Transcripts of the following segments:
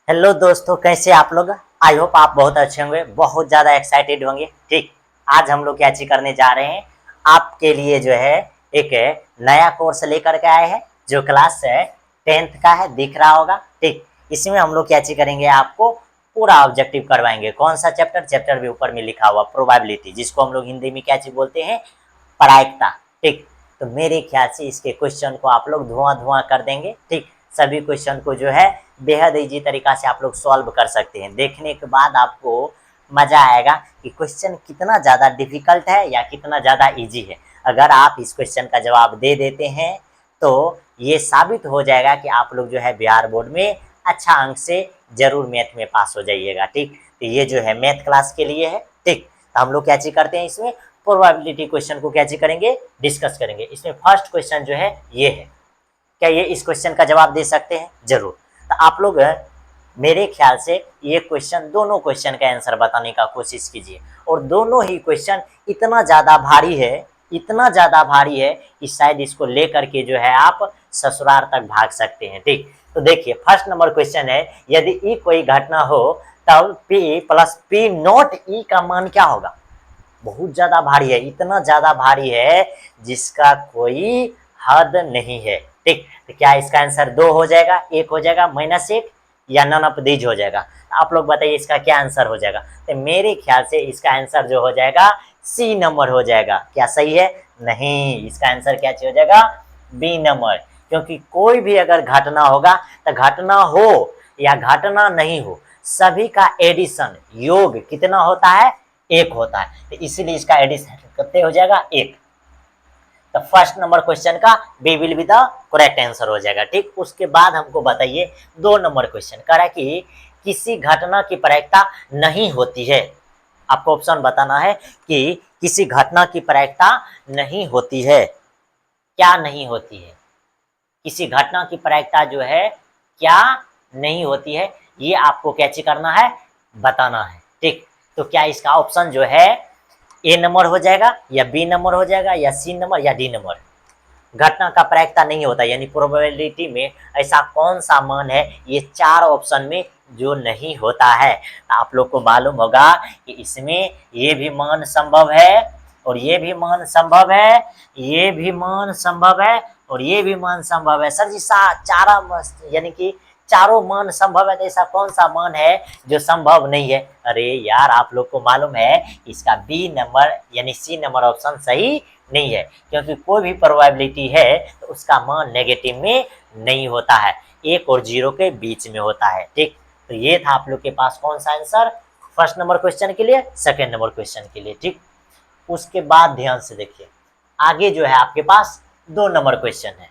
Hello दोस्तों, कैसे आप लोग। आई होप आप बहुत अच्छे होंगे, बहुत ज़्यादा एक्साइटेड होंगे। ठीक, आज हम लोग क्या चीज करने जा रहे हैं, आपके लिए जो है एक नया कोर्स लेकर के आए हैं जो क्लास है 10th का है, दिख रहा होगा। ठीक, इसमें हम लोग क्या चीज करेंगे, आपको पूरा ऑब्जेक्टिव करवाएंगे। कौन सा चैप्टर? चैप्टर भी ऊपर में लिखा हुआ प्रोबेबिलिटी, जिसको हम लोग हिंदी में क्या चीज बोलते हैं, प्रायिकता। ठीक, तो मेरे ख्याल से इसके क्वेश्चन को आप लोग धुआं धुआं कर देंगे। ठीक, सभी क्वेश्चन को जो है बेहद इजी तरीका से आप लोग सॉल्व कर सकते हैं। देखने के बाद आपको मजा आएगा कि क्वेश्चन कितना ज़्यादा डिफिकल्ट है या कितना ज़्यादा इजी है। अगर आप इस क्वेश्चन का जवाब दे देते हैं तो ये साबित हो जाएगा कि आप लोग जो है बिहार बोर्ड में अच्छा अंक से जरूर मैथ में पास हो जाइएगा। ठीक, तो ये जो है मैथ क्लास के लिए है। ठीक, तो हम लोग क्या चीज करते हैं, इसमें प्रोबेबिलिटी क्वेश्चन को क्या चीज करेंगे, डिस्कस करेंगे। इसमें फर्स्ट क्वेश्चन जो है ये है। क्या ये इस क्वेश्चन का जवाब दे सकते हैं? जरूर। तो आप लोग मेरे ख्याल से ये क्वेश्चन, दोनों क्वेश्चन का आंसर बताने का कोशिश कीजिए। और दोनों ही क्वेश्चन इतना ज़्यादा भारी है, इतना ज़्यादा भारी है कि शायद इसको लेकर के जो है आप ससुराल तक भाग सकते हैं। ठीक, तो देखिए फर्स्ट नंबर क्वेश्चन है, यदि ई कोई घटना हो तब P प्लस P नॉट ई का मान क्या होगा। बहुत ज्यादा भारी है, इतना ज्यादा भारी है जिसका कोई हद नहीं है। ठीक, तो क्या इसका आंसर 2 हो जाएगा, 1 हो जाएगा, -1 या नन ऑफ दीज हो जाएगा। आप लोग बताइए इसका क्या आंसर हो जाएगा। तो मेरे ख्याल से इसका आंसर जो हो जाएगा सी नंबर हो जाएगा। क्या सही है? नहीं, इसका आंसर क्या हो जाएगा, बी नंबर। क्योंकि कोई भी अगर घटना होगा तो घटना हो या घटना नहीं हो, सभी का एडिशन योग कितना होता है, 1 होता है। तो इसीलिए इसका एडिशन कितने हो जाएगा, 1। तो फर्स्ट नंबर क्वेश्चन का B will be the correct answer हो जाएगा। ठीक, उसके बाद हमको बताइए 2 नंबर क्वेश्चन कह रहा है कि किसी घटना की प्रायिकता नहीं होती है। आपको ऑप्शन बताना है कि किसी घटना की प्रायिकता नहीं होती है। क्या नहीं होती है? किसी घटना की प्रायिकता जो है क्या नहीं होती है, ये आपको क्या करना है, बताना है। ठीक, तो क्या इसका ऑप्शन जो है ए नंबर हो जाएगा या बी नंबर हो जाएगा या सी नंबर या डी नंबर। घटना का प्रायिकता नहीं होता यानी प्रोबेबिलिटी में ऐसा कौन सा मान है, ये 4 ऑप्शन में जो नहीं होता है। आप लोग को मालूम होगा कि इसमें ये भी मान संभव है और ये भी मान संभव है, ये भी मान संभव है और ये भी मान संभव है। सर जी चारा यानी कि चारों मान संभव है, तो ऐसा कौन सा मान है जो संभव नहीं है। अरे यार, आप लोग को मालूम है इसका बी नंबर यानी सी नंबर ऑप्शन सही नहीं है। क्योंकि कोई भी प्रोबेबिलिटी है तो उसका मान नेगेटिव में नहीं होता है, 1 और 0 के बीच में होता है। ठीक, तो ये था आप लोग के पास कौन सा आंसर, फर्स्ट नंबर क्वेश्चन के लिए, सेकेंड नंबर क्वेश्चन के लिए। ठीक, उसके बाद ध्यान से देखिए, आगे जो है आपके पास 2 नंबर क्वेश्चन है,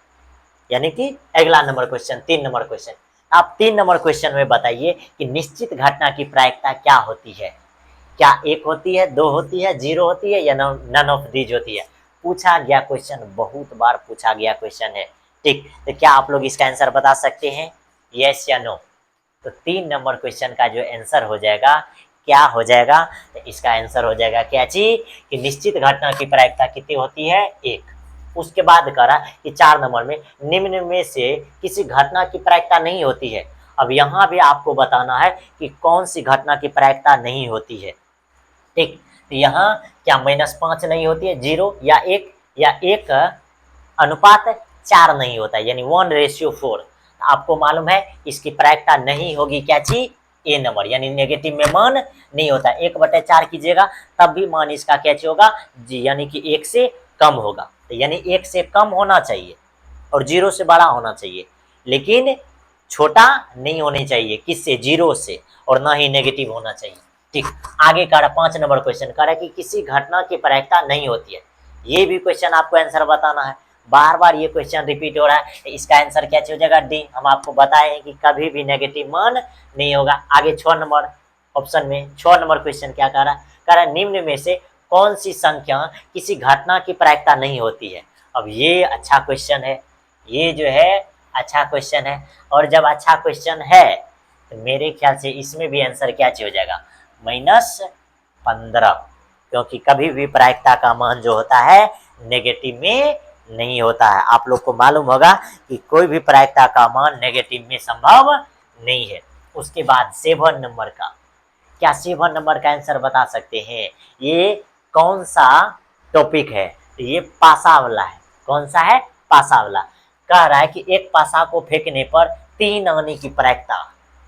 यानी कि अगला नंबर क्वेश्चन 3 नंबर क्वेश्चन। आप 3 नंबर क्वेश्चन में बताइए कि निश्चित घटना की प्रायिकता क्या होती है। क्या 1 होती है, 2 होती है, 0 होती है या नन ऑफ दीज होती है। पूछा गया क्वेश्चन, बहुत बार पूछा गया क्वेश्चन है। ठीक, तो क्या आप लोग इसका आंसर बता सकते हैं, यस या नो। तो 3 नंबर क्वेश्चन का जो आंसर हो जाएगा क्या हो जाएगा, तो इसका आंसर हो जाएगा क्या चीज, कि निश्चित घटना की प्रायिकता कितनी होती है, 1। उसके बाद करा कि 4 नंबर में निम्न में से किसी घटना की प्रायिकता नहीं होती है। अब यहाँ भी आपको बताना है कि कौन सी घटना की प्रायिकता नहीं होती है। ठीक, तो यहाँ क्या -5 नहीं होती है, 0 या 1 या 1 अनुपात 4 नहीं होता है, यानी 1:4। आपको मालूम है इसकी प्रायिकता नहीं होगी क्या चीज, ए नंबर, यानी नेगेटिव में मान नहीं होता। 1/4 कीजिएगा तब भी मान इसका क्या होगा जी, यानी कि 1 से कम होगा। तो यानी 1 से कम होना चाहिए और 0 से बड़ा होना चाहिए, लेकिन छोटा नहीं होनी चाहिए, किससे, 0 से, और ना ही नेगेटिव होना चाहिए। ठीक, आगे का 5 नंबर क्वेश्चन कह रहा है कि किसी घटना की प्रायिकता नहीं होती है। ये भी क्वेश्चन आपको आंसर बताना है, बार बार ये क्वेश्चन रिपीट हो रहा है। इसका आंसर क्या हो जाएगा, डी। हम आपको बताए हैं कि कभी भी नेगेटिव मान नहीं होगा। आगे 6 नंबर ऑप्शन में 6 नंबर क्वेश्चन क्या कह रहा है निम्न में से कौन सी संख्या किसी घटना की प्रायिकता नहीं होती है। अब ये अच्छा क्वेश्चन है, ये जो है अच्छा क्वेश्चन है, और जब अच्छा क्वेश्चन है तो मेरे ख्याल से इसमें भी आंसर क्या हो जाएगा, -15। क्योंकि कभी भी प्रायिकता का मान जो होता है नेगेटिव में नहीं होता है। आप लोग को मालूम होगा कि कोई भी प्रायिकता का मान नेगेटिव में संभव नहीं है। उसके बाद 7 नंबर का, क्या 7 नंबर का आंसर बता सकते हैं? ये कौन सा टॉपिक है? तो ये पासा वाला है। कौन सा है? पासा वाला। कह रहा है कि एक पासा को फेंकने पर 3 आने की प्रायिकता।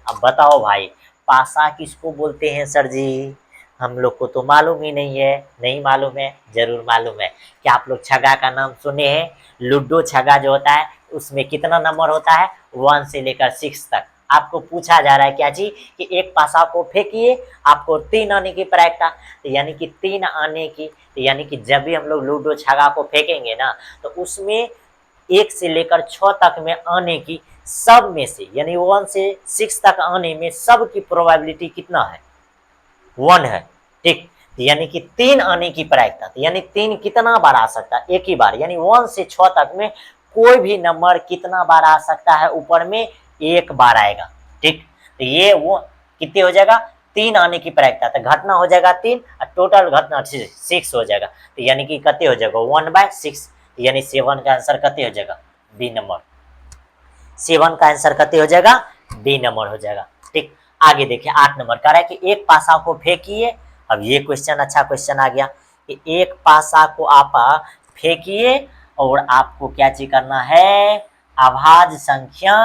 अब बताओ भाई, पासा किसको बोलते हैं सर जी? हम लोग को तो मालूम ही नहीं है। नहीं मालूम है? जरूर मालूम है। क्या आप लोग छगा का नाम सुने हैं? लूडो छगा जो होता है उसमें कितना नंबर होता है? 1 से लेकर 6 तक। आपको पूछा जा रहा है क्या जी कि एक पासा को फेंकिए, आपको 3 आने की प्रायिकता। तो यानी कि 3 आने की, तो यानी कि जब भी हम लोग लूडो छगा को फेंकेंगे ना, तो उसमें 1 से लेकर 6 तक में आने की, सब में से यानी 1 से 6 तक आने में सब की प्रोबेबिलिटी कितना है? 1 है। ठीक, यानी कि 3 आने की प्रायिकता, यानी 3 कितना बार आ सकता है? एक ही बार। यानी 1 से 6 तक में कोई भी नंबर कितना बार आ सकता है? ऊपर में 1 बार आएगा। ठीक, तो ये वो कितने हो जाएगा? 3 आने की प्रायिकता। तो घटना हो जाएगा 3 और टोटल घटना 6 हो जाएगा। तो यानी कि कितने हो जाएगा? 1/6। यानी 7 का आंसर कितने हो जाएगा? B number. 7 का आंसर कितने हो जाएगा? बी नंबर हो जाएगा। ठीक, आगे देखिए 8 नंबर कह रहा है कि एक पासा को फेंकिए। अब ये क्वेश्चन अच्छा क्वेश्चन आ गया कि एक पासा को आप फेंकिए और आपको क्या चीज करना है? अभाज्य संख्या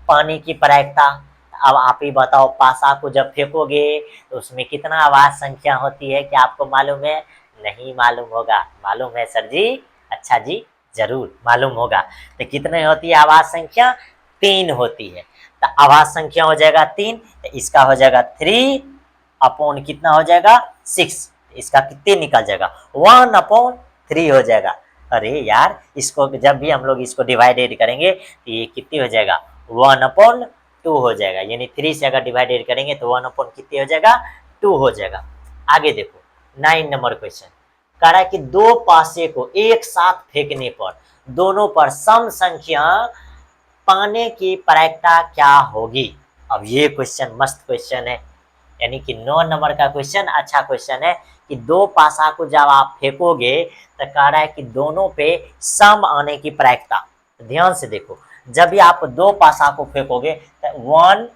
पाने की प्रायिकता। अब आप ही बताओ, पासा को जब फेंकोगे तो उसमें कितना अभाज्य संख्या होती है? क्या आपको मालूम है? नहीं मालूम होगा? मालूम है सर जी? अच्छा जी, जरूर मालूम होगा। तो कितने होती है अभाज्य संख्या? 3 होती है। तो अभाज्य संख्या हो जाएगा 3, तो इसका हो जाएगा 3 अपॉन कितना हो जाएगा? 6। इसका कितने निकल जाएगा? 1/3 हो जाएगा। अरे यार, इसको जब भी हम लोग इसको डिवाइडेड करेंगे तो ये कितनी हो जाएगा? 1/2 हो जाएगा। यानी 3 से अगर डिवाइडेड करेंगे तो 1 कितने हो जाएगा? 2 हो जाएगा। आगे देखो 9 नंबर क्वेश्चन कह रहा है कि दो पासे को एक साथ फेंकने पर दोनों पर सम संख्या पाने की प्रायिकता क्या होगी? अब ये क्वेश्चन मस्त क्वेश्चन है। यानी कि 9 नंबर का क्वेश्चन अच्छा क्वेश्चन है कि दो पासा को जब आप फेंकोगे तो कह रहा है कि दोनों पे सम आने की प्रायिकता। ध्यान से देखो, जब भी आप दो पासा को फेंकोगे तो 1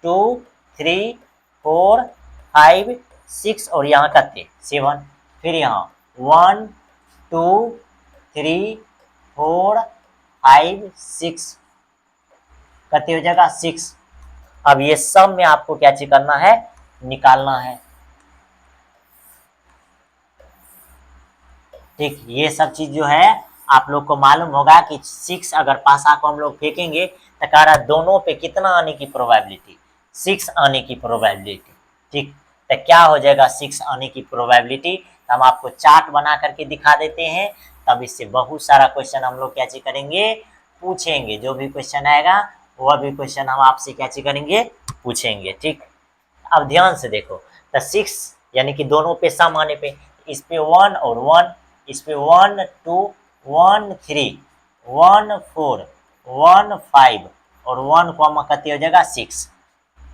2 3 4 5 6 और यहाँ कितने? 7। फिर यहाँ 1 2 3 4 5 6 कितने हो जाएगा? 6। अब ये सब में आपको क्या चीज करना है? निकालना है। ठीक, ये सब चीज जो है आप लोग को मालूम होगा कि 6 अगर पासा को हम लोग फेंकेंगे तो कह रहा है दोनों पे कितना आने की प्रोबेबिलिटी? 6 आने की प्रोबेबिलिटी। ठीक, तो क्या हो जाएगा 6 आने की प्रोबेबिलिटी? हम आपको चार्ट बना करके दिखा देते हैं, तब इससे बहुत सारा क्वेश्चन हम लोग क्या चीज करेंगे? पूछेंगे। जो भी क्वेश्चन आएगा वह भी क्वेश्चन हम आपसे क्या चीज करेंगे? पूछेंगे। ठीक, अब ध्यान से देखो, तो 6 यानी कि दोनों पे सम आने पे, इस पे 1 और 1, इस पे 1 2 1 3 1 4 1 5 और 1 कॉमा कितने हो जाएगा? 6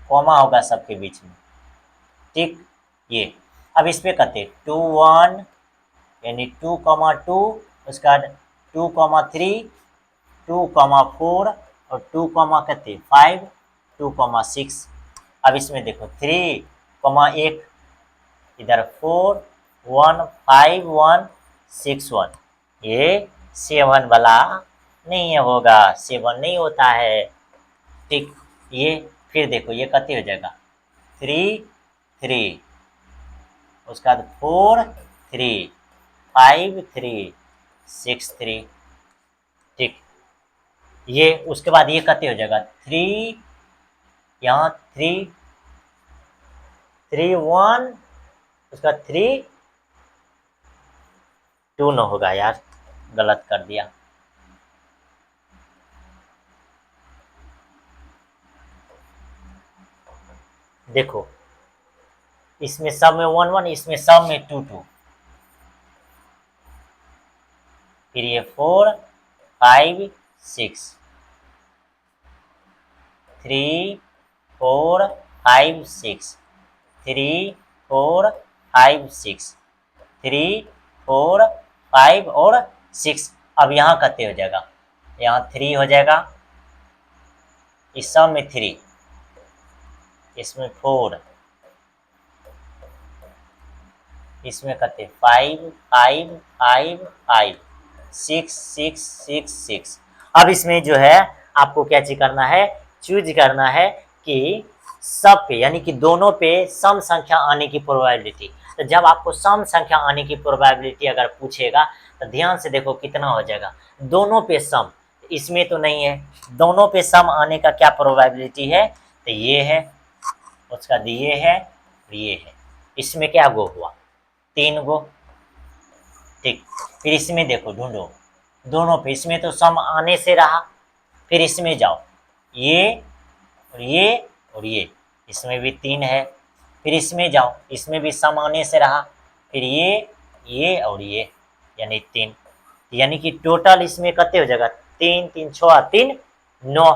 कॉमा होगा सबके बीच में। ठीक, ये अब इस पे कहते 2 1 यानी 2,2, उसका 2,3 2,4 और 2, कितने? 5 2,6। अब इसमें देखो 3,1 इधर 4 1 5 1 6 1, ये 7 वाला नहीं होगा, 7 नहीं होता है। ठीक, ये फिर देखो ये कितने हो जाएगा? 3 3, उसका 4 3 5 3 6 3। ठीक, ये उसके बाद ये कितने हो जाएगा? 3 यहाँ 3 3 1, उसका 3 2 न होगा यार, गलत कर दिया। देखो इसमें सब में 1 1, इसमें सब में 2 2, फिर ये 4 5 6 3 4 5 6 3 4 5 6 3 4 5 और 6। अब यहाँ कितने हो जाएगा? यहाँ 3 हो जाएगा, इस सब में 3 इसमें 4, इसमें कहते 5 5 5 5 6 6 6 6। अब इसमें जो है आपको क्या चीज करना है, चूज करना है कि सब पे यानी कि दोनों पे सम संख्या आने की प्रोबेबिलिटी। तो जब आपको सम संख्या आने की प्रोबेबिलिटी अगर पूछेगा तो ध्यान से देखो कितना हो जाएगा, दोनों पे सम, इसमें तो नहीं है, दोनों पे सम आने का क्या प्रोबेबिलिटी है, तो ये है, उसका ये है, ये है, इसमें क्या गो हुआ, 3 गो, ठीक। फिर इसमें देखो ढूंढो, दोनों पे, इसमें तो सम आने से रहा, फिर इसमें जाओ, ये और ये और इसमें भी 3 है, फिर इसमें जाओ, इसमें भी सम आने से रहा, फिर ये और ये, यानी 3, यानी कि टोटल इसमें कितने हो जाएगा, 3 3 6 3 9,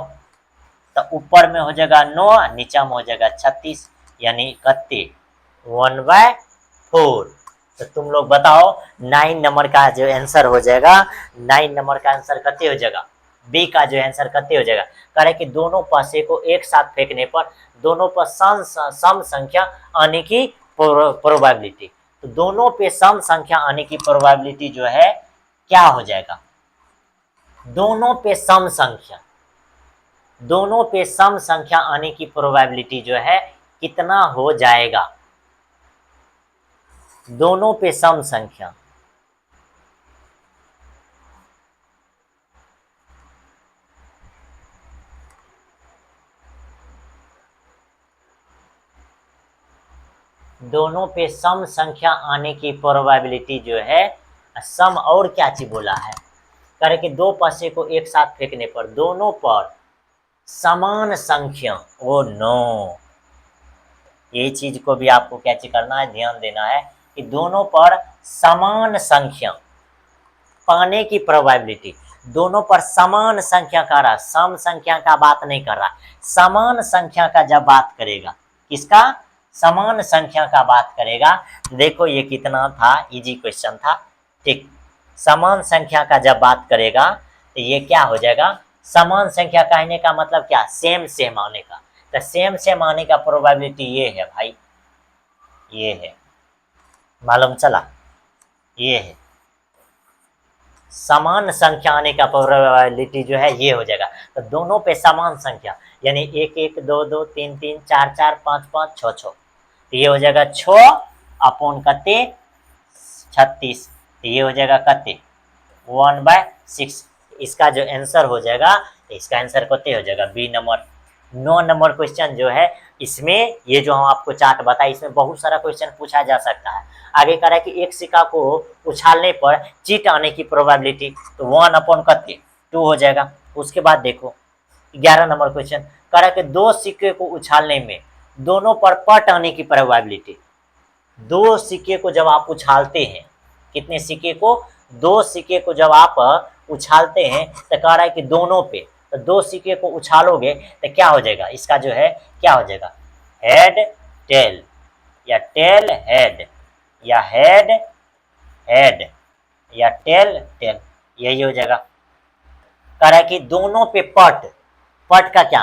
तो ऊपर में हो जाएगा 9, नीचा में हो जाएगा 36, यानी कितने 1/4। तो तुम लोग बताओ 9 नंबर का जो आंसर हो जाएगा, 9 नंबर का आंसर कितने हो जाएगा, बी का जो आंसर कितने हो जाएगा, करे कि दोनों पासे को एक साथ फेंकने पर दोनों पर सम संख्या आने की प्रोबेबिलिटी, तो दोनों पे सम संख्या आने की प्रोबेबिलिटी जो है क्या हो जाएगा, दोनों पे सम संख्या, दोनों पे सम संख्या आने की प्रोबेबिलिटी जो है कितना हो जाएगा, दोनों पे सम संख्या, दोनों पे सम संख्या आने की प्रोबेबिलिटी जो है, सम और क्या चीज बोला है, करे कि दो पासे को एक साथ फेंकने पर दोनों पर समान संख्या, ओ नो, ये चीज को भी आपको क्या चीज करना है, ध्यान देना है कि दोनों पर समान संख्या पाने की प्रोबेबिलिटी, दोनों पर समान संख्या का रहा, सम संख्या का बात नहीं कर रहा, समान संख्या का जब बात करेगा, किसका, समान संख्या का बात करेगा, देखो ये कितना था, इजी क्वेश्चन था, ठीक। समान संख्या का जब बात करेगा तो ये क्या हो जाएगा, समान संख्या कहने का मतलब क्या, सेम सेम आने का, तो सेम सेम आने का प्रोबेबिलिटी ये है भाई, ये है, मालूम चला, ये है समान संख्या आने का प्रोबेबिलिटी जो है ये हो जाएगा, तो दोनों पे समान संख्या यानी 1 1 2 2 3 3 4 4 5 5 6 6, तो ये हो जाएगा 6 अपॉन कते 36, तो ये हो जाएगा कते 1/6, इसका जो आंसर हो जाएगा, इसका आंसर कते हो जाएगा, बी नंबर। 9 नंबर क्वेश्चन जो है इसमें ये जो हम आपको चार्ट बताया, इसमें बहुत सारा क्वेश्चन पूछा जा सकता है। आगे कह रहा है कि एक सिक्का को उछालने पर चीट आने की प्रोबेबिलिटी, तो 1 अपॉन कते 2 हो जाएगा। उसके बाद देखो 11 नंबर क्वेश्चन कह रहा है कि दो सिक्के को उछालने में दोनों पर पट आने की प्रोबेबिलिटी, दो सिक्के को जब आप उछालते हैं, कितने सिक्के को, दो सिक्के को जब आप उछालते हैं तो कह रहा है कि दोनों पे, तो दो सिक्के को उछालोगे तो क्या हो जाएगा, इसका जो है क्या हो जाएगा, हेड टेल या टेल हेड या हेड हेड या टेल टेल, यही हो जाएगा। कह रहा है कि दोनों पे पट, पट का क्या,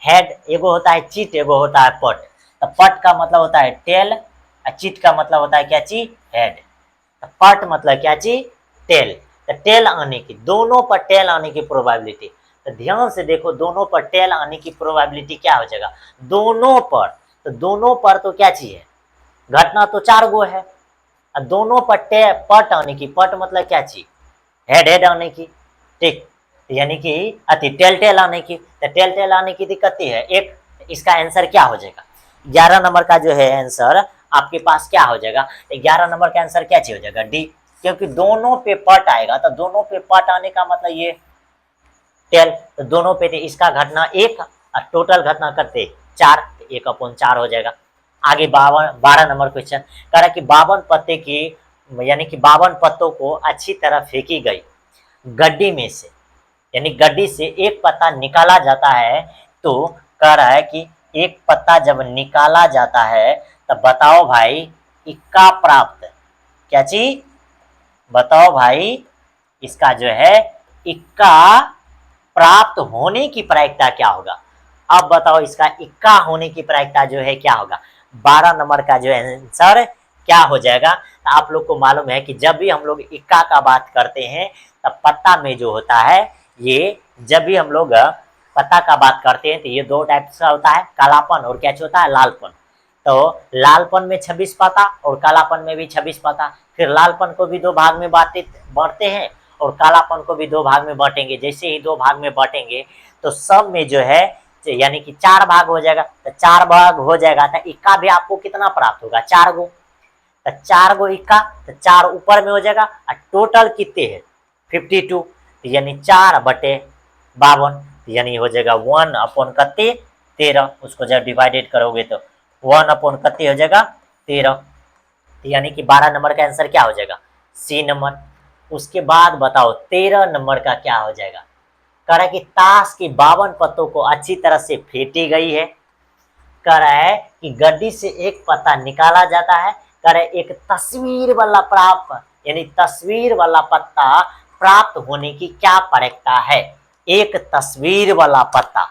हेड एगो होता है चिट, एगो होता है पट, तो पट का मतलब होता है टेल और चिट का मतलब होता है क्या चीज, हेड, तो पट मतलब क्या चीज, टेल, तो टेल आने की, दोनों पर टेल आने की प्रोबेबिलिटी, तो ध्यान से देखो दोनों पर टेल आने की प्रोबेबिलिटी क्या हो जाएगा, दोनों पर, तो दोनों पर तो क्या चीज है, घटना तो 4 गो है, और दोनों पर पट आने की, पट मतलब क्या चीज, हेड हेड आने की, ठीक, यानी कि अति टेल टेल आने की, तो टेल टेल आने की दिक्कत है एक, इसका आंसर क्या हो जाएगा, 11 नंबर का जो है आंसर आपके पास क्या हो जाएगा, 11 नंबर का आंसर क्या चीज हो जाएगा, डी, क्योंकि दोनों पे पट आएगा, तो दोनों पे पट आने का मतलब ये टेल, तो दोनों पे थे, इसका घटना 1 और टोटल घटना करते 4, 1 अपॉन 4 हो जाएगा। आगे 12 नंबर क्वेश्चन कह रहा कि 52 पत्ते की यानी कि 52 पत्तों को अच्छी तरह फेंकी गई गड्डी में से, यानी गड्डी से एक पत्ता निकाला जाता है, तो कह रहा है कि एक पत्ता जब निकाला जाता है तब बताओ भाई इक्का प्राप्त, क्या चीज, बताओ भाई इसका जो है इक्का प्राप्त होने की प्रायिकता क्या होगा, अब बताओ इसका इक्का होने की प्रायिकता जो है क्या होगा? 12 नंबर का जो आंसर क्या हो जाएगा? तो आप लोग को मालूम है कि जब भी हम लोग इक्का का बात करते हैं तब पत्ता में जो होता है, ये जब भी हम लोग पत्ता का बात करते हैं तो ये दो टाइप का होता है, कालापन और क्या होता है, लालपन। तो लालपन में 26 पत्ता और कालापन में भी 26 पत्ता। फिर लालपन को भी दो भाग में बांटते हैं और कालापन को भी दो भाग में बांटेंगे। जैसे ही दो भाग में बांटेंगे तो सब में जो है यानी कि 4 भाग हो जाएगा। तो 4 भाग हो जाएगा तो इक्का भी आपको कितना प्राप्त होगा? 4 गो। तो 4 गो इक्का, तो 4 ऊपर में हो जाएगा और टोटल कितने है? 52, यानी 4/52, यानी हो जाएगा 1 अपॉन कते 13। उसको जब डिवाइडेड करोगे तो 1 अपॉन कते हो जाएगा 13, यानी कि 12 नंबर का आंसर क्या हो जाएगा? C number. उसके बाद बताओ 13 नंबर का क्या हो जाएगा? कह रहा है कि ताश की 52 पत्तों को अच्छी तरह से फेंटी गई है। कह रहा है कि गड्डी से एक पत्ता निकाला जाता है। कह रहा है एक तस्वीर वाला यानी तस्वीर वाला पत्ता प्राप्त होने की क्या प्रायिकता है? एक तस्वीर वाला पत्ता।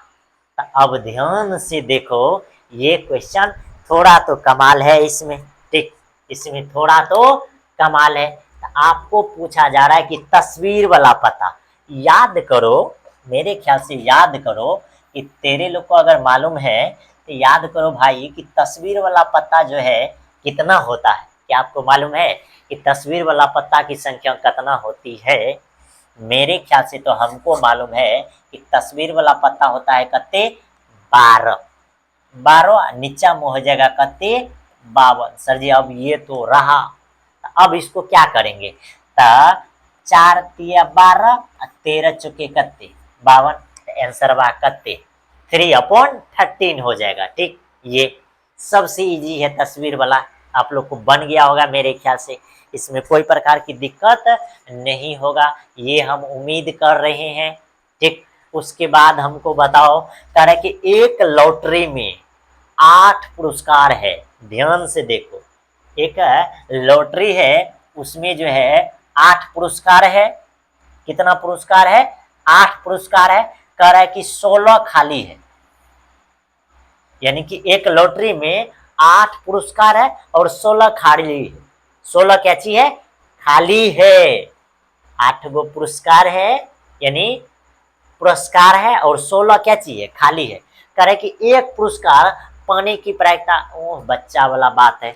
तो अब ध्यान से देखो, ये क्वेश्चन थोड़ा तो कमाल है इसमें, ठीक, इसमें थोड़ा तो कमाल है। तो आपको पूछा जा रहा है कि तस्वीर वाला पत्ता, याद करो, मेरे ख्याल से याद करो कि तेरे लोग को अगर मालूम है तो याद करो भाई कि तस्वीर वाला पत्ता जो है कितना होता है। क्या आपको मालूम है कि तस्वीर वाला पत्ता की संख्या कितना होती है? मेरे ख्याल से तो हमको मालूम है कि तस्वीर वाला पत्ता होता है कते 12। 12 नीचा में हो जाएगा कते 52। सर जी अब ये तो रहा, अब इसको क्या करेंगे? तो 4 तिया 12 और 13 चुके कते 52, आंसर बा कते 3/13 हो जाएगा। ठीक, ये सबसे इजी है तस्वीर वाला, आप लोग को बन गया होगा मेरे ख्याल से। इसमें कोई प्रकार की दिक्कत नहीं होगा, ये हम उम्मीद कर रहे हैं। ठीक, उसके बाद हमको बताओ, कह रहा है कि एक लॉटरी में 8 पुरस्कार है। ध्यान से देखो, एक लॉटरी है, उसमें जो है 8 पुरस्कार है। कितना पुरस्कार है? 8 पुरस्कार है। कह रहा है कि 16 खाली है, यानी कि एक लॉटरी में 8 पुरस्कार है और 16 खाली है। 16 क्या चीज है? खाली है। 8 गो पुरस्कार है, यानी पुरस्कार है, और 16 क्या चीज है? खाली है। कह रहे कि एक पुरस्कार पाने की प्रायिकता, ओह बच्चा वाला बात है।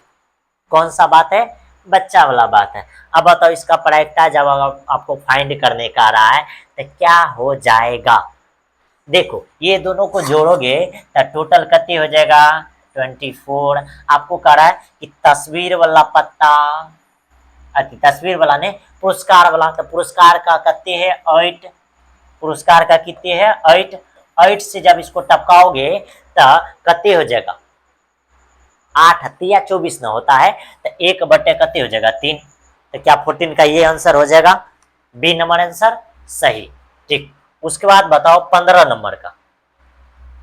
कौन सा बात है? बच्चा वाला बात है। अब बताओ इसका प्रायिकता जब आपको फाइंड करने का रहा है तो क्या हो जाएगा? देखो ये दोनों को जोड़ोगे तो टोटल कितनी हो जाएगा? 24। आपको कह रहा है कि तस्वीर वाला पत्ता, तस्वीर वाला ने पुरस्कार वाला, तो पुरस्कार का कितने है? 8। पुरस्कार का कितने है? 8। 8 से जब इसको टपकाओगे तो कितने हो जाएगा? 8 तिया 24 न होता है, तो 1/, कितने हो जाएगा? 3। तो क्या 14 का ये आंसर हो जाएगा? बी नंबर आंसर सही। ठीक, उसके बाद बताओ 15 नंबर का।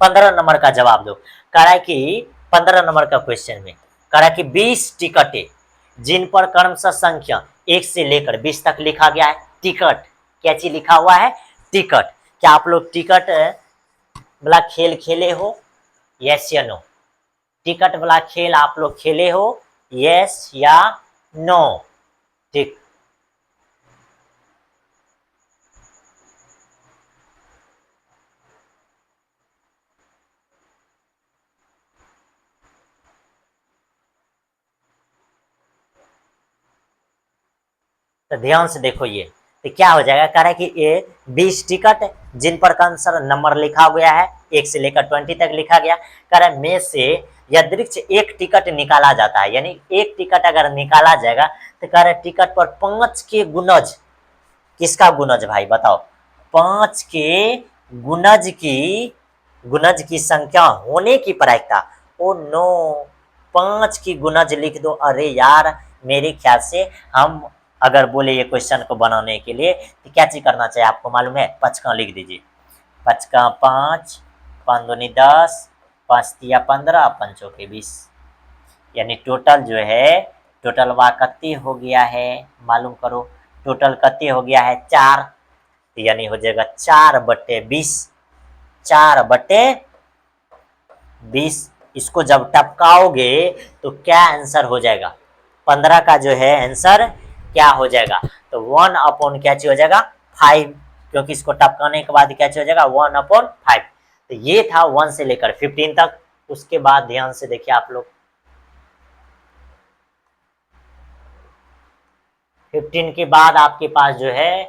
15 नंबर का जवाब दो। कह रहा है कि 15 नंबर का क्वेश्चन में कह रहा है कि 20 टिकटें जिन पर क्रमशः संख्या 1 से लेकर 20 तक लिखा गया है। टिकट, क्या चीज लिखा हुआ है? टिकट। क्या आप लोग टिकट वाला खेल खेले हो? यस या नो? टिकट वाला खेल आप लोग खेले हो? यस या नो? ठीक, तो ध्यान से देखो, ये तो क्या हो जाएगा? कह रहा है कि ये 20 टिकट जिन पर आंसर नंबर लिखा गया है 1 से लेकर 20 तक लिखा गया। कह रहा है में से यदृक्ष एक टिकट निकाला जाता है, यानी एक टिकट अगर निकाला जाएगा तो कह रहा है टिकट पर 5 के गुणज, किसका गुणज भाई बताओ? 5 के गुणज की संख्या होने की प्रायिकता। ओ नो, 5 की गुणज लिख दो। अरे यार, मेरे ख्याल से हम अगर बोले ये क्वेश्चन को बनाने के लिए तो क्या चीज करना चाहिए आपको मालूम है? 5 का लिख दीजिए। 5 का 5, 5 दूनी 10, 5 तिया 15, 5 चौके 20, यानी टोटल जो है, टोटल वाकती हो गया है, मालूम करो। टोटल कते हो गया है? 4, यानी हो जाएगा 4/20। 4/20 20। इसको जब टपकाओगे तो क्या आंसर हो जाएगा? 15 का जो है आंसर क्या हो जाएगा? तो 1 अपॉन क्या चीज हो जाएगा? 5, क्योंकि इसको टपकाने के बाद क्या चीज हो जाएगा? 1/5। तो ये था 1 से लेकर 15 तक। उसके बाद ध्यान से देखिए आप लोग, 15 के बाद आपके पास जो है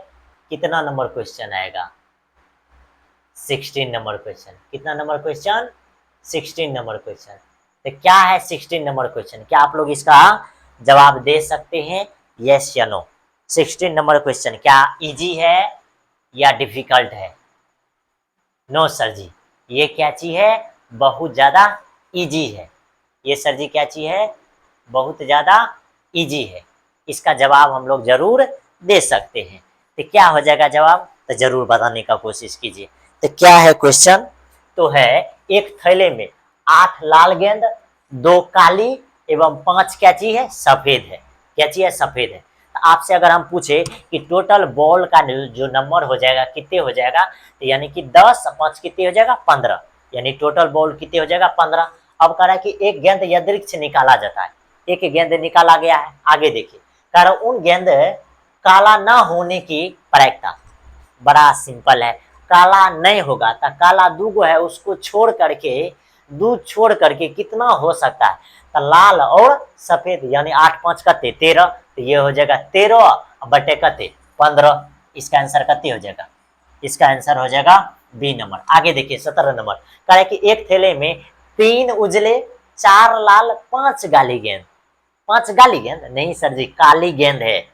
कितना नंबर क्वेश्चन आएगा? 16 नंबर क्वेश्चन। कितना नंबर क्वेश्चन? 16 number question. तो क्या है 16 नंबर क्वेश्चन? क्या आप लोग इसका जवाब दे सकते हैं? यस या नो? 16 नंबर क्वेश्चन क्या इजी है या डिफिकल्ट है? नो सर जी, ये क्या चीज है? बहुत ज्यादा इजी है। ये सर जी क्या चीज है? बहुत ज्यादा इजी है। इसका जवाब हम लोग जरूर दे सकते हैं। तो क्या हो जाएगा जवाब? तो जरूर बताने का कोशिश कीजिए। तो क्या है क्वेश्चन? तो है एक थैले में 8 लाल गेंद, 2 काली एवं 5 क्या चीज है? सफेद है। क्या चीज है? सफेद है। तो आपसे अगर हम पूछे कि टोटल बॉल का जो नंबर हो जाएगा कितने हो जाएगा, तो यानी कि 10 5 कितने हो जाएगा? 15। यानी टोटल बॉल कितने हो जाएगा? 15। अब कह रहा है कि एक गेंद यदृक्ष निकाला जाता है। एक गेंद निकाला गया है। आगे देखिए, कह रहा उन गेंद काला ना होने की प्रायिकता। बड़ा सिंपल है। काला नहीं होगा तो काला दूगो है उसको छोड़ करके, दूध छोड़ करके कितना हो सकता है? तो लाल और सफेद, यानी 8 5 कते 13। तो ये हो जाएगा 13 बटे कते 15। इसका आंसर कते हो जाएगा? इसका आंसर हो जाएगा बी नंबर। आगे देखिए 17 नंबर, कह रहा है कि एक थैले में 3 उजले, 4 लाल, 5 गाली गेंद। 5 गाली गेंद नहीं सर जी, काली गेंद है।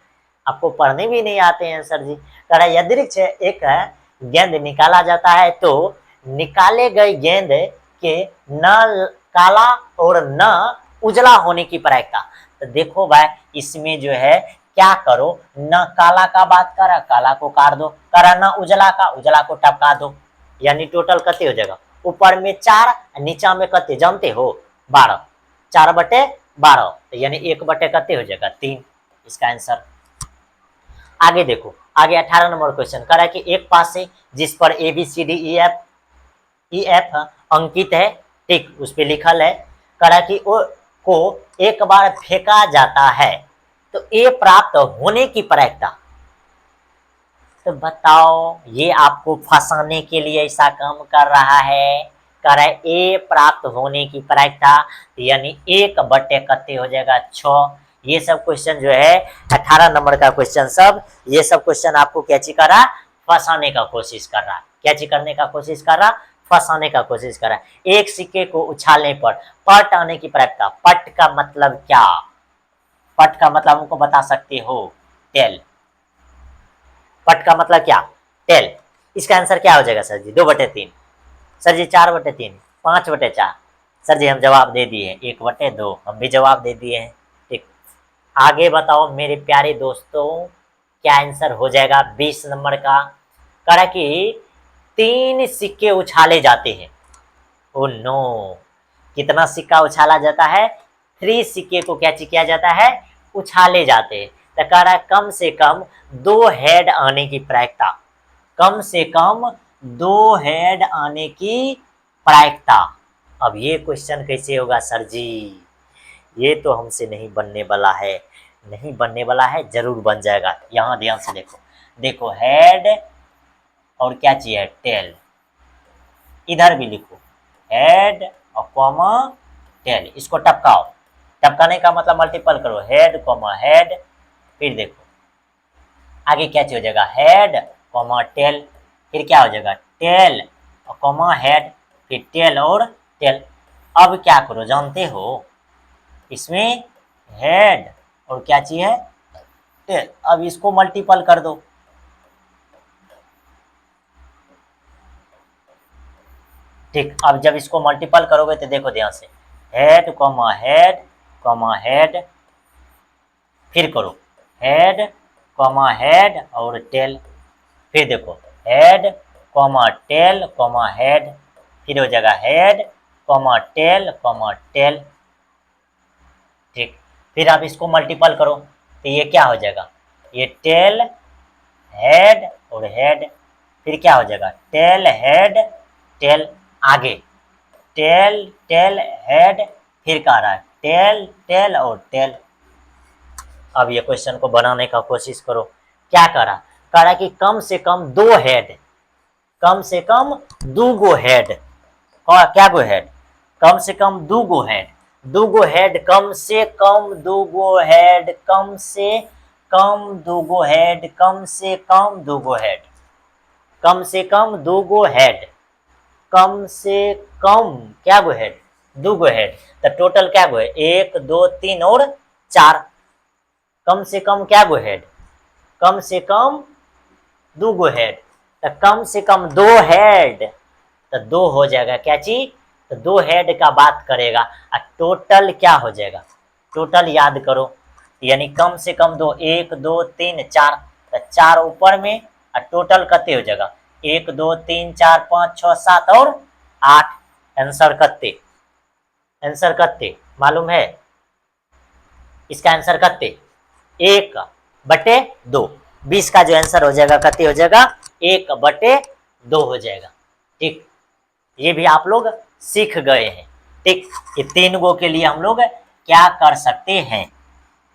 आपको पढ़ने भी नहीं आते हैं सर जी। कह रहा है यदृक्ष एक गेंद निकाला जाता है तो निकाले गए गेंद के न काला और न उजला होने की प्रायिकता। तो देखो भाई, इसमें जो है क्या करो, न काला का बात करा, काला को काट दो, करा न उजला का, उजला को टपका दो। यानी टोटल कते हो जाएगा? ऊपर में 4, नीचा में कते जानते हो? 12। 4/12, तो यानी 1 बटे कते हो जाएगा? 3। इसका आंसर। आगे देखो, आगे 18 नंबर क्वेश्चन कह रहा है कि एक पास से जिस पर ABCDEF अंकित है, ठीक, उस पर लिखल है, कह रहा है कि वो को एक बार फेंका जाता है तो ए प्राप्त होने की प्रायिकता। तो बताओ, ये आपको फंसाने के लिए ऐसा काम कर रहा है। कह रहा है ए प्राप्त होने की प्रायिकता, यानी 1 बटे कते हो जाएगा 6। ये सब क्वेश्चन जो है 18 नंबर का क्वेश्चन, सब ये सब क्वेश्चन आपको क्या चीज कर रहा है? फंसाने का कोशिश कर रहा है। क्या चीज करने का कोशिश कर रहा? फंसाने का कोशिश कर रहा है। एक सिक्के को उछालने पर पट आने की प्रायिकता। पट का मतलब क्या? पट का मतलब हमको बता सकते हो? टेल। पट का मतलब क्या? टेल। इसका आंसर क्या हो जाएगा सर जी? 2/3। सर जी 4/3, 5/4। सर जी हम जवाब दे दिए 1/2, हम भी जवाब दे दिए हैं। ठीक, आगे बताओ मेरे प्यारे दोस्तों, क्या आंसर हो जाएगा 20 नंबर का? कह रहा कि 3 सिक्के उछाले जाते हैं। ओ नो, कितना सिक्का उछाला जाता है? 3 सिक्के को क्या किया जाता है? उछाले जाते हैं। तो कह रहा है कम से कम 2 हेड आने की प्रायिकता। कम से कम 2 हेड आने की प्रायिकता। अब ये क्वेश्चन कैसे होगा सर जी? ये तो हमसे नहीं बनने वाला है, नहीं बनने वाला है, जरूर बन जाएगा। यहाँ ध्यान से देखो, देखो हेड और क्या चाहिए? टेल। इधर भी लिखो हेड और कॉमा टेल, इसको टपकाओ। टपकाने का मतलब मल्टीपल करो, हेड कॉमा हेड। फिर देखो आगे क्या हो जाएगा? Head comma tail. फिर क्या हो जाएगा? टेल और कॉमा हेड, फिर टेल और टेल। अब क्या करो जानते हो? इसमें हेड और क्या चाहिए? टेल। अब इसको मल्टीपल कर दो। ठीक, अब जब इसको मल्टीपल करोगे तो देखो ध्यान से, head comma head comma head, फिर करो हेड कॉमा हेड और टेल। फिर देखो head comma tail comma head, फिर हो जाएगा हेड कॉमा टेल। ठीक, फिर आप इसको मल्टीपल करो तो ये क्या हो जाएगा? ये टेल हेड और हेड, फिर क्या हो जाएगा? Tail head tail. आगे टेल टेल हेड, फिर कह रहा है टेल टेल और टेल। अब ये क्वेश्चन को बनाने का कोशिश करो। क्या कह रहा है कि कम से कम दो हेड, कम से कम दो गो हेड, क्या गो हेड, कम से कम दो गो हेड, दो गो हेड, कम से कम दो गो हेड, कम से कम दो गो हेड, कम से कम दो गो हेड, कम से कम दो गो हेड, कम से कम क्या गो हेड, दो गो हेड। तो टोटल क्या गो है, एक दो तीन और चार। कम से कम क्या गो हेड, कम से कम दो गो हेड, तो कम से कम दो हेड, तो दो हो जाएगा क्या चीज, तो दो हेड का बात करेगा। और टोटल क्या हो जाएगा, टोटल याद करो, यानी कम से कम दो, एक दो तीन चार, तो चार ऊपर में और टोटल कते हो जाएगा, एक दो तीन चार पाँच छः सात और आठ। आंसर कते, आंसर कते मालूम है, इसका आंसर कते, एक बटे दो। 20 का जो आंसर हो जाएगा कते हो जाएगा, एक बटे दो हो जाएगा। ठीक, ये भी आप लोग सीख गए हैं। ठीक, ये तीन गो के लिए हम लोग क्या कर सकते हैं,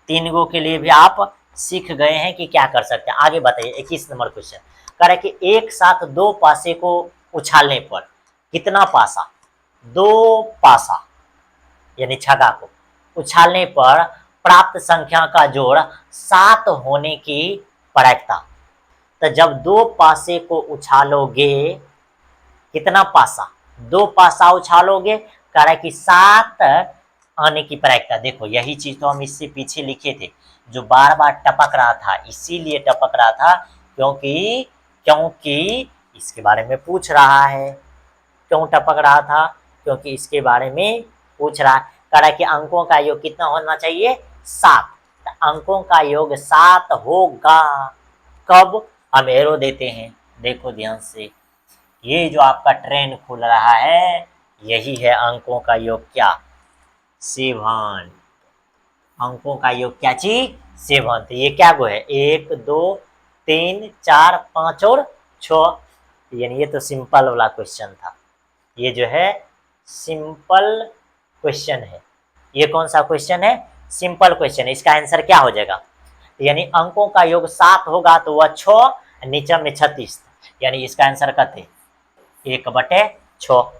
तीन गो के लिए भी आप सीख गए हैं कि क्या कर सकते हैं। आगे बताइए 21 नंबर क्वेश्चन कह रहा है कि एक साथ दो पासे को उछालने पर कितना पासा, दो पासा यानी छक्का को उछालने पर प्राप्त संख्या का जोड़ 7 होने की प्रायिकता। तो जब दो पासे को उछालोगे, कितना पासा, दो पासा उछालोगे, कह रहा है कि 7 आने की प्रायिकता। देखो यही चीज तो हम इससे पीछे लिखे थे, जो बार बार टपक रहा था, इसीलिए टपक रहा था क्योंकि क्योंकि इसके बारे में पूछ रहा है। क्यों टपक रहा था, क्योंकि इसके बारे में पूछ रहा है। कह रहा है कि अंकों का योग कितना होना चाहिए, 7। तो अंकों का योग 7 होगा। कब, हम एरो देते हैं, देखो ध्यान से, ये जो आपका ट्रेन खुल रहा है यही है अंकों का योग, क्या, 7। अंकों का योग क्या चीज, 7। तो ये क्या गो है, 1 2 3 4 5 और 6, यानी ये तो सिंपल वाला क्वेश्चन था। ये जो है सिंपल क्वेश्चन है। ये कौन सा क्वेश्चन है, सिंपल क्वेश्चन है। इसका आंसर क्या हो जाएगा, यानी अंकों का योग 7 होगा तो वह 6, नीचे में 36, यानी इसका आंसर कते 1 बटे 6।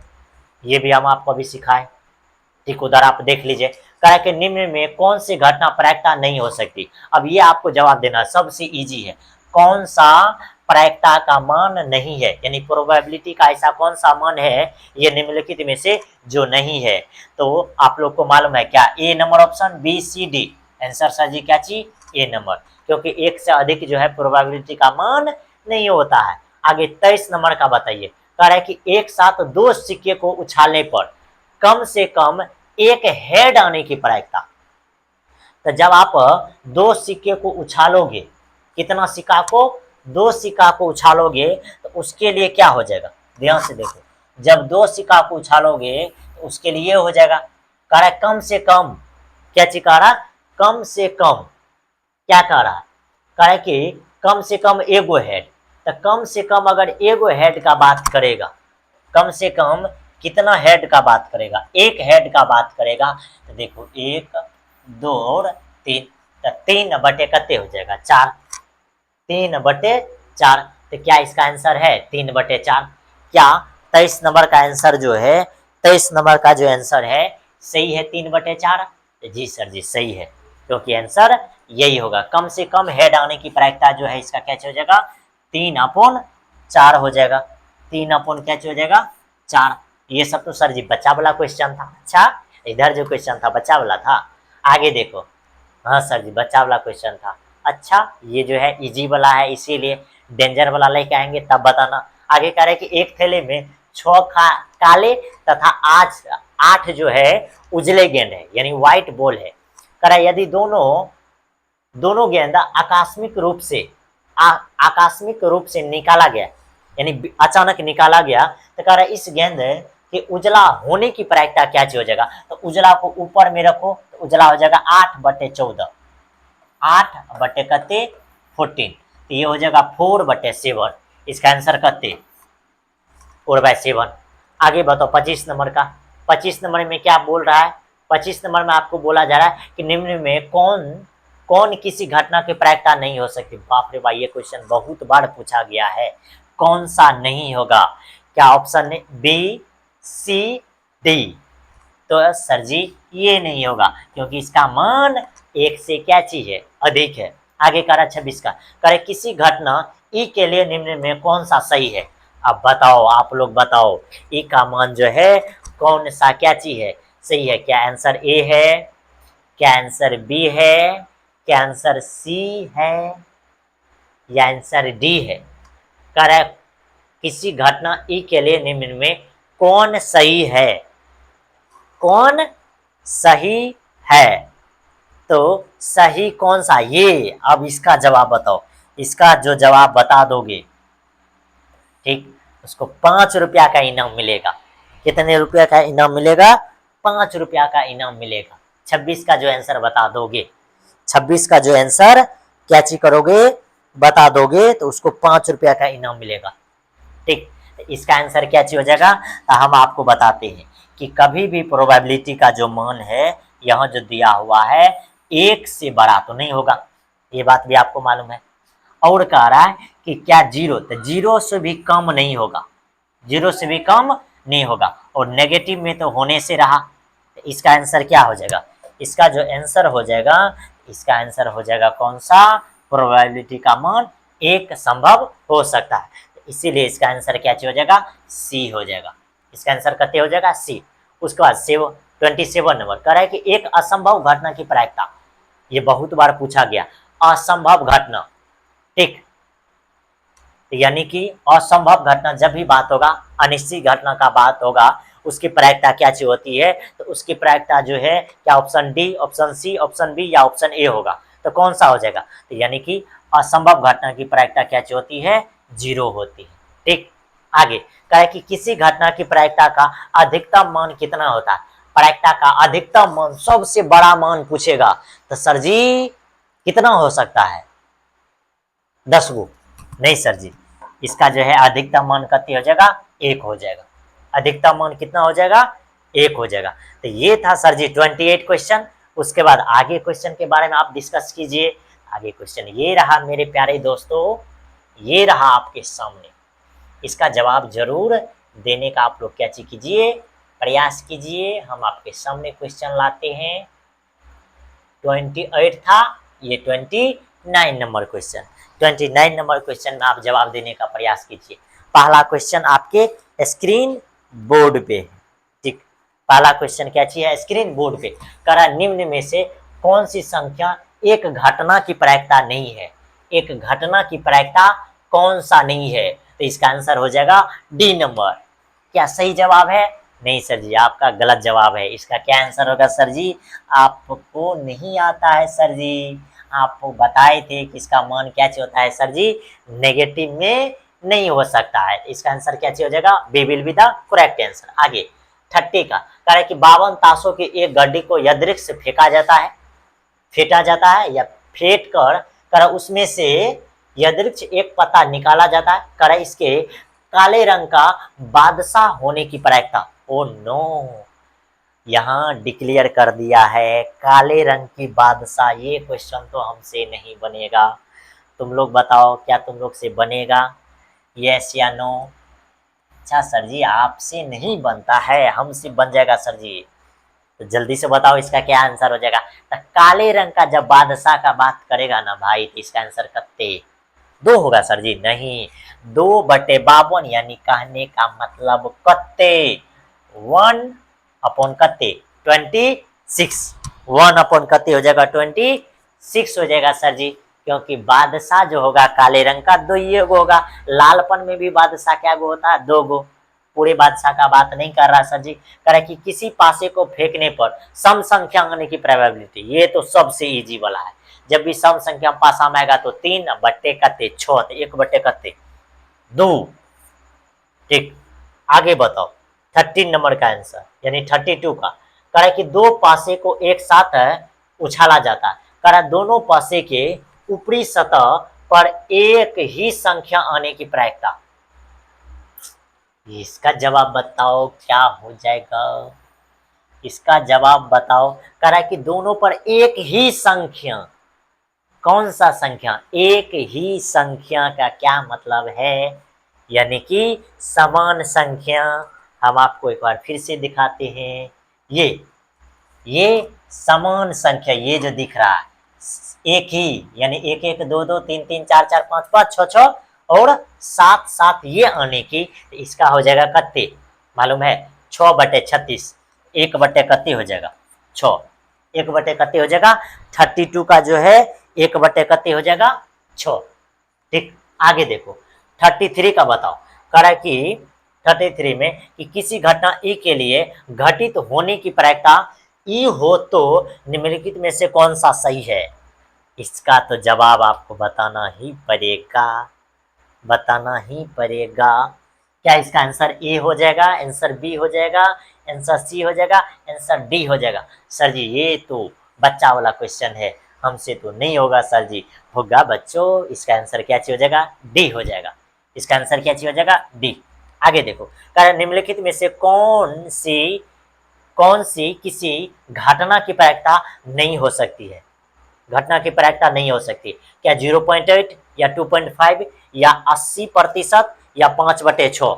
ये भी हम आपको अभी सिखाए। ठीक, उधर आप देख लीजिए, कह कि निम्न में कौन सी घटना प्रायिकता नहीं हो सकती। अब ये आपको जवाब देना सबसे इजी है, कौन सा प्रायिकता का मान नहीं है, यानी प्रोबेबिलिटी का ऐसा कौन सा मान है ये निम्नलिखित में से जो नहीं है। तो आप लोग को मालूम है क्या, A number option, B C D. Answer sir ji क्या चीज, ए नंबर, क्योंकि एक से अधिक जो है प्रोबेबिलिटी का मान नहीं होता है। आगे 23 नंबर का बताइए, कह रहा है कि एक साथ दो सिक्के को उछालने पर कम से कम एक हेड आने की प्रायिकता। तो जब आप दो सिक्के को उछालोगे, कितना सिक्का को, दो सिक्का को उछालोगे, तो उसके लिए क्या हो जाएगा, ध्यान से देखो, जब दो सिक्का को उछालोगे तो उसके लिए हो जाएगा, कह रहा है कम से कम, क्या चीज कह रहा, कम से कम, क्या कह रहा है, कह रहा है कि कम से कम एगो हेड। तो कम से कम अगर एगो हेड का बात करेगा, कम से कम कितना हेड का बात करेगा, एक हेड का बात करेगा। तो देखो 1 2 और 3, तो 3 बटे कते हो जाएगा 4, 3 बटे 4। तो क्या इसका आंसर है 3 बटे 4। क्या 23 नंबर का आंसर जो है, 23 नंबर का जो आंसर है सही है 3 बटे 4। जी सर जी सही है, क्योंकि आंसर यही होगा, कम से कम हेड आने की प्रायिकता जो है इसका क्या हो जाएगा, 3/4 हो जाएगा, 3/ क्या हो जाएगा 4। ये सब तो सर जी बच्चा वाला क्वेश्चन था। अच्छा, इधर जो क्वेश्चन था बच्चा वाला था, आगे देखो, हाँ सर जी बच्चा वाला क्वेश्चन था। अच्छा, ये जो है इजी वाला है, इसीलिए डेंजर वाला लेके आएंगे तब बताना। आगे कह रहे हैं कि एक थैले में 6 काले तथा 8 जो है उजले गेंद है, यानी व्हाइट बॉल है। कह रहा है यदि दोनों गेंद आकस्मिक रूप से निकाला गया, यानी अचानक निकाला गया, तो कह रहा है इस गेंद के उजला होने की प्रायिकता क्या हो जाएगा। तो उजला को ऊपर में रखो तो उजला हो जाएगा 8/14, 8/14, तो ये हो जाएगा 4/7। इसका आंसर कते 4/7। आगे बताओ 25 नंबर का, 25 नंबर में क्या बोल रहा है? 25 नंबर में आपको बोला जा रहा है कि निम्न में कौन कौन किसी घटना की प्रायिकता नहीं हो सकती। बाप रे भाई, ये क्वेश्चन बहुत बार पूछा गया है। कौन सा नहीं होगा? क्या ऑप्शन है? B, C, D. तो सर जी ये नहीं होगा, क्योंकि इसका मान एक से क्या चीज है? अधिक है। आगे कह रहा 26 का, कह रहे किसी घटना ई के लिए निम्न में कौन सा सही है? अब बताओ, आप लोग बताओ, ई का मान जो है कौन सा क्या चीज है? सही है? क्या आंसर ए है? क्या आंसर बी है? क्या आंसर सी है? या आंसर डी है? कह रहा है किसी घटना ई के लिए निम्न में कौन सही है? कौन सही है? तो सही कौन सा? ये अब इसका जवाब बताओ। इसका जो जवाब बता दोगे, ठीक, उसको 5 रुपया का इनाम मिलेगा। कितने रुपया का इनाम मिलेगा? 5 रुपया का इनाम मिलेगा। 26 का जो आंसर बता दोगे, 26 का जो आंसर क्या चीज करोगे? बता दोगे तो उसको 5 रुपया का इनाम मिलेगा। ठीक, इसका आंसर क्या चीज हो जाएगा? तो हम आपको बताते हैं कि कभी भी प्रोबेबिलिटी का जो मान है यहाँ जो दिया हुआ है, एक से बड़ा तो नहीं होगा, ये बात भी आपको मालूम है। और कह रहा है कि क्या जीरो, तो जीरो से भी कम नहीं होगा, जीरो से भी कम नहीं होगा, और नेगेटिव में तो होने से रहा। तो इसका आंसर क्या हो जाएगा? इसका जो आंसर हो जाएगा, इसका आंसर हो जाएगा कौन सा? प्रोबेबिलिटी का मान एक संभव हो सकता है, इसीलिए इसका आंसर क्या हो जाएगा? सी हो जाएगा। इसका आंसर कते हो जाएगा? सी। उसके बाद 27 नंबर कह रहा है कि एक असंभव घटना की प्रायिकता, ये बहुत बार पूछा गया, असंभव घटना। ठीक, यानी कि असंभव घटना जब भी बात होगा, अनिश्चित घटना का बात होगा, उसकी प्रायिकता क्या चीज होती है? तो उसकी प्रायिकता जो है क्या option D, option C, option B या ऑप्शन ए होगा। तो कौन सा हो जाएगा? तो यानी कि असंभव घटना की प्रायिकता क्या चीज होती है? जीरो होती है। ठीक, आगे कहे कि किसी घटना की प्रायिकता का अधिकतम मान कितना होता है? प्रायिकता का अधिकतम मान, सबसे बड़ा मान पूछेगा तो सर जी कितना हो सकता है? 10 गो? नहीं सर जी, इसका जो है अधिकतम मान कितना हो जाएगा? एक हो जाएगा। अधिकतम मान कितना हो जाएगा? एक हो जाएगा। तो ये था सर जी 28 क्वेश्चन। उसके बाद आगे क्वेश्चन के बारे में आप डिस्कस कीजिए। आगे क्वेश्चन ये रहा मेरे प्यारे दोस्तों, ये रहा आपके सामने। इसका जवाब जरूर देने का आप लोग क्या चीज कीजिए? प्रयास कीजिए। हम आपके सामने क्वेश्चन लाते हैं। 28 था, ये 29 नंबर क्वेश्चन। 29 नंबर क्वेश्चन में आप जवाब देने का प्रयास कीजिए। पहला क्वेश्चन आपके स्क्रीन बोर्ड पे है। ठीक, पहला क्वेश्चन क्या चीज है? स्क्रीन बोर्ड पे करा, निम्न में से कौन सी संख्या एक घटना की प्रायिकता नहीं है? एक घटना की प्रायिकता कौन सा नहीं है? तो इसका आंसर हो जाएगा डी नंबर। क्या सही जवाब है? नहीं सर जी, आपका गलत जवाब है। इसका क्या आंसर होगा सर जी? आपको नहीं आता है सर जी। आपको बताए थे कि इसका मान क्या चीज होता है सर जी? नेगेटिव में नहीं हो सकता है। इसका आंसर क्या चीज हो जाएगा? B will be the correct answer. आगे 30 का कह रहा है कि 52 ताशों की एक गड्डी को यदृक्ष से फेंका जाता है, फेंटा जाता है या फेंट कर उसमें से यदृक्ष एक पत्ता निकाला जाता है। कर इसके काले रंग का बादशाह होने की प्रायिकता। ओ नो, यहाँ डिक्लेयर कर दिया है काले रंग की बादशाह। ये क्वेश्चन तो हमसे नहीं बनेगा। तुम लोग बताओ, क्या तुम लोग से बनेगा? यस या नो? अच्छा सर जी, आपसे नहीं बनता है, हमसे बन जाएगा सर जी। तो जल्दी से बताओ इसका क्या आंसर हो जाएगा? तो काले रंग का जब बादशाह का बात करेगा ना भाई, तो इसका आंसर कत्ते 2 होगा सर जी। नहीं, 2/52 यानी कहने का मतलब कत्ते 1 अपॉन कत्ते 26। 1 अपॉन कत्ते हो जाएगा 26 हो जाएगा सर जी। क्योंकि बादशाह जो होगा काले रंग का 2 ही होगा। लालपन में भी बादशाह क्या गो होता है? 2 गो। पूरे बादशाह का बात नहीं कर रहा सर जी। कह रहा कि किसी पासे को फेंकने पर सम संख्या आने की प्रोबेबिलिटी, ये तो सबसे इजी वाला है। जब भी सम संख्या पासा में आएगा तो 3/कत्ते 6, 1/कत्ते 2। ठीक, आगे बताओ 13 नंबर का आंसर यानी 32 का। कह रहा है कि 2 पासे को एक साथ उछाला जाता है। कह रहा है दोनों पासे के ऊपरी सतह पर एक ही संख्या आने की प्रायिकता। इसका जवाब बताओ क्या हो जाएगा? इसका जवाब बताओ। कह रहा है कि दोनों पर एक ही संख्या, कौन सा संख्या? एक ही संख्या का क्या मतलब है? यानी कि समान संख्या। हम आपको एक बार फिर से दिखाते हैं। ये समान संख्या, ये जो दिख रहा है एक ही, यानी एक एक, दो दो, तीन तीन, चार चार, पाँच पाँच, छः छः और सात सात, ये आने की, तो इसका हो जाएगा कत्ते मालूम है? 6/36। 1/कत्ते हो जाएगा 6, 1/कत्ते हो जाएगा 32 का जो है 1/कत्ते हो जाएगा 6। ठीक, आगे देखो 33 का बताओ। कह रहा है कि 33 में कि किसी घटना ई के लिए घटित होने की प्रायिकता ई हो तो निम्नलिखित में से कौन सा सही है? इसका तो जवाब आपको बताना ही पड़ेगा, बताना ही पड़ेगा। क्या इसका आंसर ए हो जाएगा, आंसर बी हो जाएगा, आंसर सी हो जाएगा, आंसर डी हो जाएगा? सर जी ये तो बच्चा वाला क्वेश्चन है, हमसे तो नहीं होगा सर जी। होगा बच्चों, इसका आंसर क्या चीज हो जाएगा? डी हो जाएगा। इसका आंसर क्या चीज हो जाएगा? डी। आगे देखो, कारण निम्नलिखित में से कौन सी किसी घटना की प्रायिकता नहीं हो सकती है? घटना की प्रायिकता नहीं हो सकती। क्या 0.8 या 2.5 या 80% या 5/6?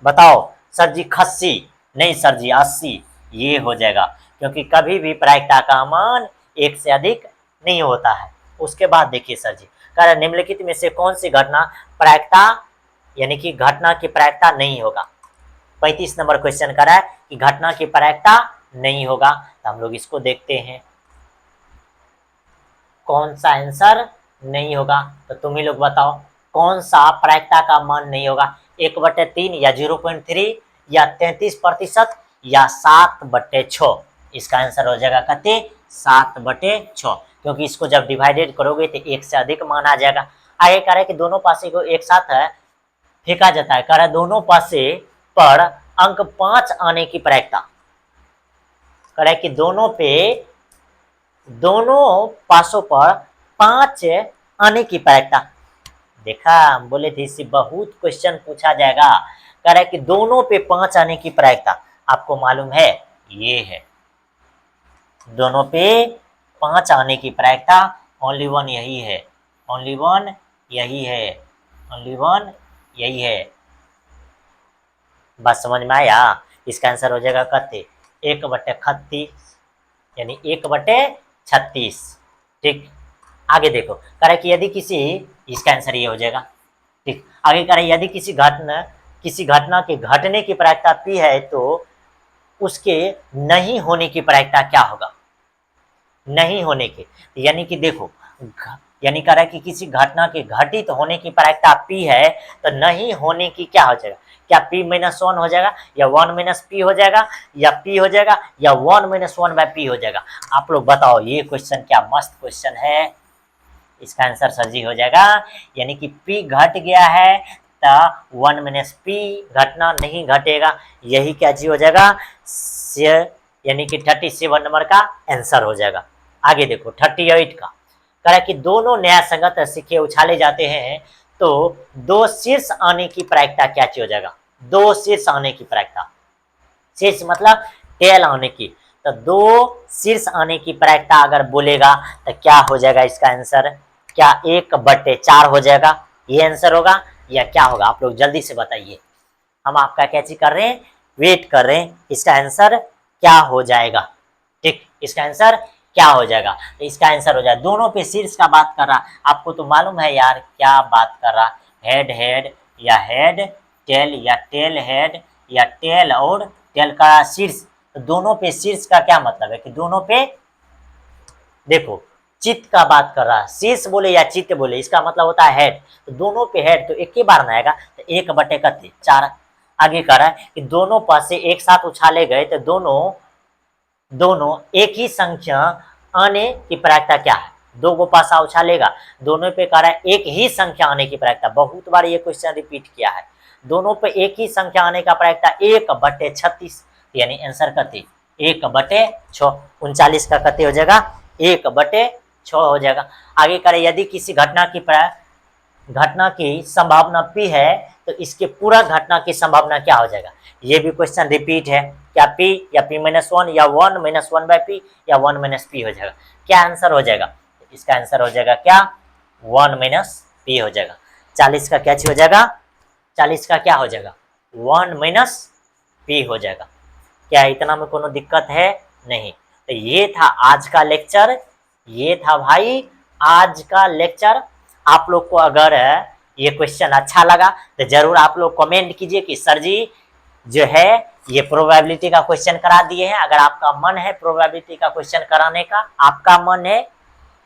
बताओ सर जी। खस्सी नहीं सर जी, 80 ये हो जाएगा, क्योंकि कभी भी प्रायिकता का मान एक से अधिक नहीं होता है। उसके बाद देखिए सर जी, कारण निम्नलिखित में से कौन सी घटना प्रायिकता, यानी कि घटना की प्रायिकता नहीं होगा? 35 नंबर क्वेश्चन कर रहा है कि घटना की प्रायिकता नहीं होगा, तो हम लोग इसको देखते हैं कौन सा आंसर नहीं होगा। तो तुम ही लोग बताओ कौन सा प्रायिकता का मान नहीं होगा? 1/3 या 0.3 या 33% या 7/6? इसका आंसर हो जाएगा कते? 7/6, क्योंकि इसको जब डिवाइडेड करोगे तो एक से अधिक मान आ जाएगा। आगे कह रहा है कि दोनों पासे को एक साथ है फेंका जाता है। कह रहा है दोनों पासे पर अंक 5 आने की प्रायिकता। कह रहा है कि दोनों पासों पर 5 आने की प्रायिकता। देखा, हम बोले थे इससे बहुत क्वेश्चन पूछा जाएगा। कह रहा है कि दोनों पे 5 आने की प्रायिकता आपको मालूम है, ये है दोनों पे 5 आने की प्रायिकता। ओनली वन यही है, ओनली वन यही है, ओनली वन यही है। बस समझ में आया? इसका आंसर हो जाएगा कत्ते? 1/36, यानी 1/36। ठीक, आगे देखो कह रहा है कि यदि किसी, इसका आंसर ये हो जाएगा। ठीक, आगे कह रहा है यदि किसी घटना के घटने की प्रायिकता P है तो उसके नहीं होने की प्रायिकता क्या होगा? नहीं होने की, यानी कि देखो यानी कह रहा है कि किसी घटना के घटित होने की प्रायिकता P है तो नहीं होने की क्या हो जाएगा? क्या P-1 हो जाएगा या 1 - P हो जाएगा या P हो जाएगा या 1 - 1/P हो जाएगा? आप लोग बताओ, ये क्वेश्चन क्या मस्त क्वेश्चन है। इसका आंसर सर जी हो जाएगा, यानी कि P घट गया है तो 1 - P घटना नहीं घटेगा। यही क्या जी हो जाएगा? यानी कि 37 नंबर का आंसर हो जाएगा। आगे देखो 38 का कह रहा है कि दोनों न्याय संगत सिक्के उछाले जाते हैं तो दो शीर्ष आने की प्रायिकता क्या चीज हो जाएगा? दो शीर्ष आने की प्रायिकता, शीर्ष मतलब टेल आने की, तो दो शीर्ष आने की प्रायिकता अगर बोलेगा तो क्या हो जाएगा इसका आंसर? क्या 1/4 हो जाएगा? ये आंसर होगा या क्या होगा? आप लोग जल्दी से बताइए, हम आपका क्या चीज कर रहे हैं, वेट कर रहे हैं। इसका आंसर क्या हो जाएगा? ठीक, इसका आंसर क्या हो जाएगा? तो इसका आंसर हो जाए, दोनों पे शीर्ष का बात कर रहा। आपको तो मालूम है यार क्या बात कर रहा, हेड हेड या हेड टेल या टेल हेड या टेल और टेल का शीर्ष। तो दोनों पे शीर्ष का क्या मतलब है कि दोनों पे, देखो चित्त का बात कर रहा है, शीर्ष बोले या चित्त बोले इसका मतलब होता है हेड। तो दोनों पे हेड तो एक ही बार ना आएगा, तो 1/4। आगे कह रहा है कि दोनों पास से एक साथ उछाले गए तो दोनों एक ही संख्या आने की प्रायिकता क्या है? दो गो पासा उछालेगा, दोनों पे कह रहा है एक ही संख्या आने की प्रायिकता। बहुत बार ये क्वेश्चन रिपीट किया है। दोनों पे एक ही संख्या आने का प्रायिकता 1/36, यानी आंसर कते 1/6। 39 का कते हो जाएगा? 1/6 हो जाएगा। आगे करें यदि किसी घटना की संभावना P है तो इसके पूरा घटना की संभावना क्या हो जाएगा। ये भी क्वेश्चन रिपीट है, क्या P या P-1 या 1-1/P या 1-P हो जाएगा। क्या आंसर हो जाएगा, इसका आंसर हो जाएगा क्या 1-P हो जाएगा। 40 का क्या हो जाएगा, 40 का क्या हो जाएगा 1-P हो जाएगा। क्या इतना में कोनो दिक्कत है, नहीं। तो ये था आज का लेक्चर, ये था भाई आज का लेक्चर। आप लोग को अगर ये क्वेश्चन अच्छा लगा तो जरूर आप लोग कमेंट कीजिए कि सर जी जो है ये प्रोबेबिलिटी का क्वेश्चन करा दिए हैं। अगर आपका मन है प्रोबेबिलिटी का क्वेश्चन कराने का, आपका मन है,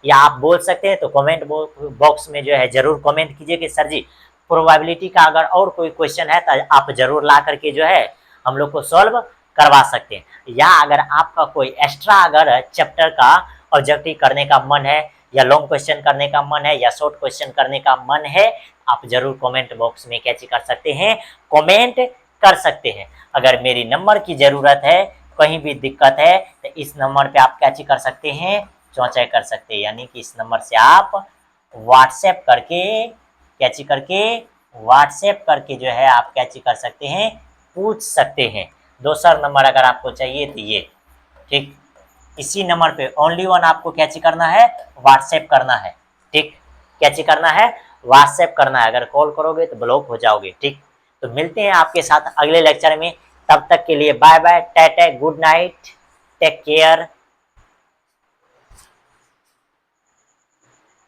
या आप बोल सकते हैं तो कमेंट बॉक्स में जो है जरूर कमेंट कीजिए कि सर जी प्रोबेबिलिटी का अगर और कोई क्वेश्चन है तो आप जरूर ला करके जो है हम लोग को सॉल्व करवा सकते हैं। या अगर आपका कोई एक्स्ट्रा अगर चैप्टर का ऑब्जेक्टिव करने का मन है, या लॉन्ग क्वेश्चन करने का मन है, या शॉर्ट क्वेश्चन करने का मन है, आप जरूर कमेंट बॉक्स में कैच कर सकते हैं, कमेंट कर सकते हैं। अगर मेरी नंबर की जरूरत है, कहीं भी दिक्कत है, तो इस नंबर पे आप कैच कर सकते हैं, चौचाई कर सकते हैं। यानी कि इस नंबर से आप व्हाट्सएप करके कैच करके व्हाट्सएप करके जो है आप कैच कर सकते हैं, पूछ सकते हैं। दूसरा नंबर अगर आपको चाहिए तो ये, ठीक, इसी नंबर पे ओनली वन आपको कैच करना है, व्हाट्सएप करना है, ठीक, कैच करना है, व्हाट्सएप करना है। अगर कॉल करोगे तो ब्लॉक हो जाओगे, ठीक। तो मिलते हैं आपके साथ अगले लेक्चर में, तब तक के लिए बाय बाय, टाटा, गुड नाइट, टेक केयर।